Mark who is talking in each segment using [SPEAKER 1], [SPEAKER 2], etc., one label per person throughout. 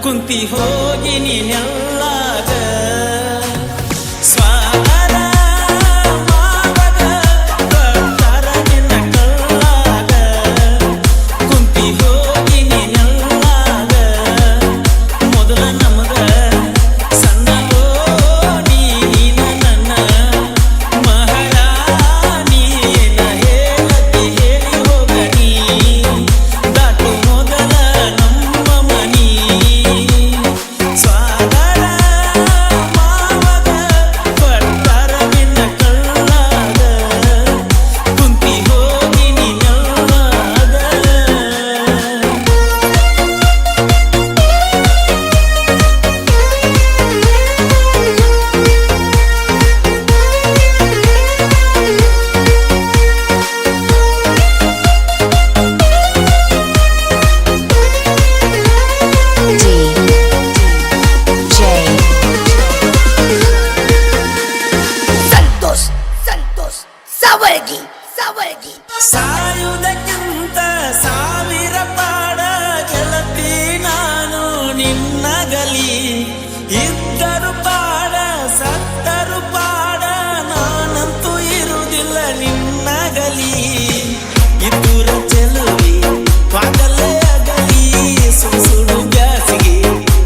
[SPEAKER 1] ಕುಂತಿ ಹೋಗಿ ನೀನೆಲ್ಲಾಗ ಸಾಯುವುದಕ್ಕಿಂತ ಸಾವಿರ ಪಾಡ ಗೆಳತಿ ನಾನು ನಿನ್ನಗಲಿ ಇದ್ದರು ಪಾಡ ಸತ್ತರು ಪಾಡ ನಾನಂತೂ ಇರುವುದಿಲ್ಲ ನಿನ್ನಗಲಿ ಇದ್ದೂರ ಚೆಲುವಿ ಪಾದಲ್ಲೇ ಅಗಲಿ ಸುಡು ಬ್ಯಾಸಿಗೆ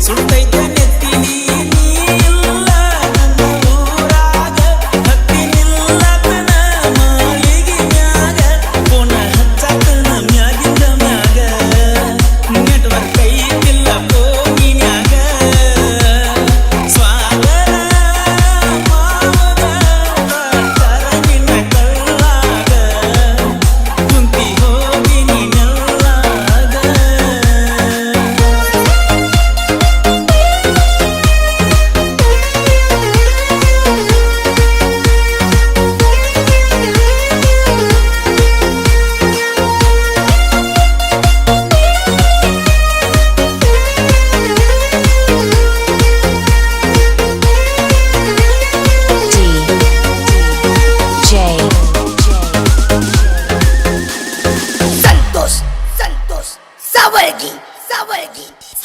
[SPEAKER 1] ಸುಡ್ತೈತೆ ನೆತ್ತಿನಿ ನೀಲ್ಲ ನನ್ನ ಊರಾಗ ಹತ್ತಿನಿಲ್ಲ ತನ ಮಾಳಿಗೆ ಮ್ಯಾಗ ಪುನಃ ಹಚ್ಚತನ ಮ್ಯಾಗಿಂದ ಮ್ಯಾಗ ನೆಟ್ವರ್ಕ್ ಐತಿಲ್ಲ ಫೋನಿನ್ಯಾಗ ಸ್ವಾಗರ ಮಾವಗ ಬರ್ತಾರ ನಿನ್ನ ಕಳ್ಳಾಗ ಕುಂತಿ ಹೋಗಿ ನೀನೆಲ್ಲಾಗ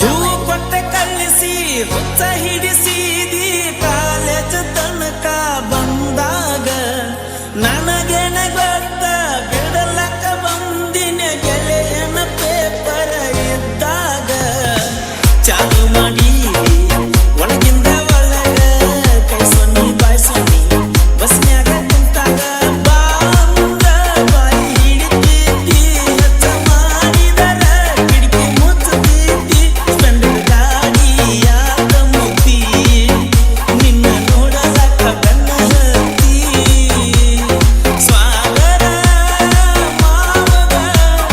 [SPEAKER 1] ಹೂ ಕೊಟ್ಟೆ ಕಳಿಸಿ ಹುಚ್ಚ ಹಿಡಿಸಿದಿ ಕಾಲೇಜ್ ತನಕ ಬಂದಾಗ ನನಗೇನ ಗೊತ್ತ ಬಿಡಲಕ್ಕ ಬಂದಿನ ಗೆಳೆಯನ ಪೇಪರ್ ಇದ್ದಾಗ ಚಾಲು ಮಾಡಿ ಒಳಗಿಂದ ಒಳಗ ಕೈ ಸೊನ್ನಿ ಬಾಯ್ ಸೊನ್ನಿ ಬಸ್ನ್ಯಾಗ ಕುಂತಾಗ ಬಾಂದ ಬಾಯಿ ಹಿಡಿತಿದ್ದಿ ಹೆಚ್ಚ ಮಾಡಿದರ ಕಿಡಿಕಿ ಮುಚ್ಚುತ್ತಿದ್ದಿ ಸ್ಪೆಂಡರ್ ಗಾಡಿಯಾಗ ಮುತ್ತಿ ನಿನ್ನ ನೋಡಲಕ್ಕ ಬೆನ್ನ ಹತ್ತಿ ಸ್ವಾಗರ ಮಾವಗ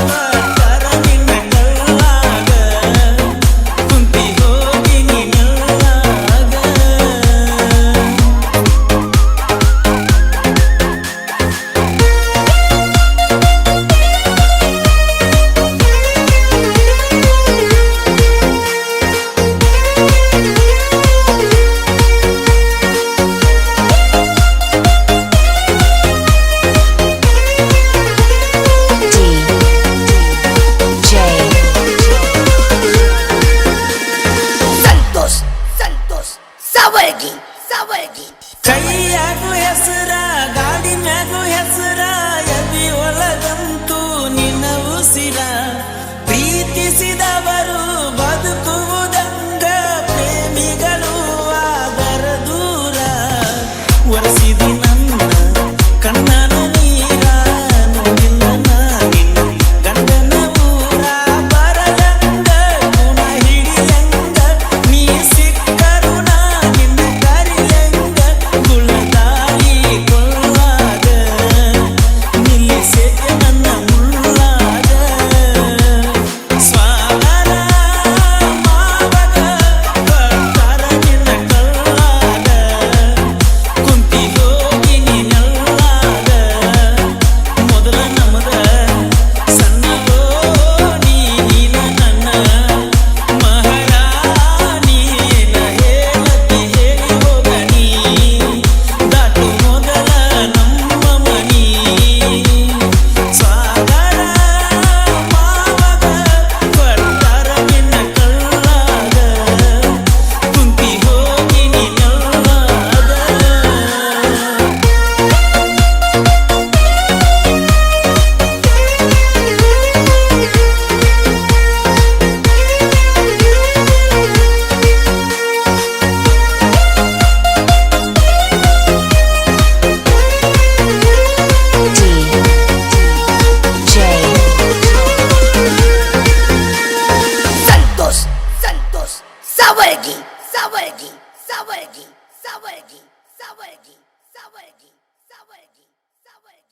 [SPEAKER 1] ಬರ್ತಾರ ನಿನ್ನ ಕಳ್ಳಾಗ ಕುಂತಿ ಹೋಗಿ ನೀನೆಲ್ಲಾಗ ಕೈಯಾಗು ಹೆಸರ ಗಾಡಿ ಮ್ಯಾಗು ಹೆಸರ ಎದಿ ಒಳಗಂತೂ ನಿನ್ನ ಉಸಿರ ಪ್ರೀತಿಸಿದವರು ಬದುಕುವುದಂಗ ಪ್ರೇಮಿಗಳು ಆದರ ದೂರ ಒರೆಸಿದಿ ನನ್ನ ಕಣ್ಣನ ನೀರ ನೋಡಿಲ್ಲ ನಾನಿನ್ನು ಗಂಡನ ಊರ ಬರಲಂಗ ಗುಣ ಹಿಡಿಯಂಗ ನೀ ಸಿಕ್ಕರು ನಾ ನಿನ್ನ ಕರಿಯಂಗ ಗುಳದಾರಿ ಕೊಳ್ಳಾಗ ನಿಲ್ಲಿಸೇಕೆ ನನ್ನ ಮುಳ್ಳಾಗ
[SPEAKER 2] Savargi, Savargi, Savargi, Savargi, Savargi.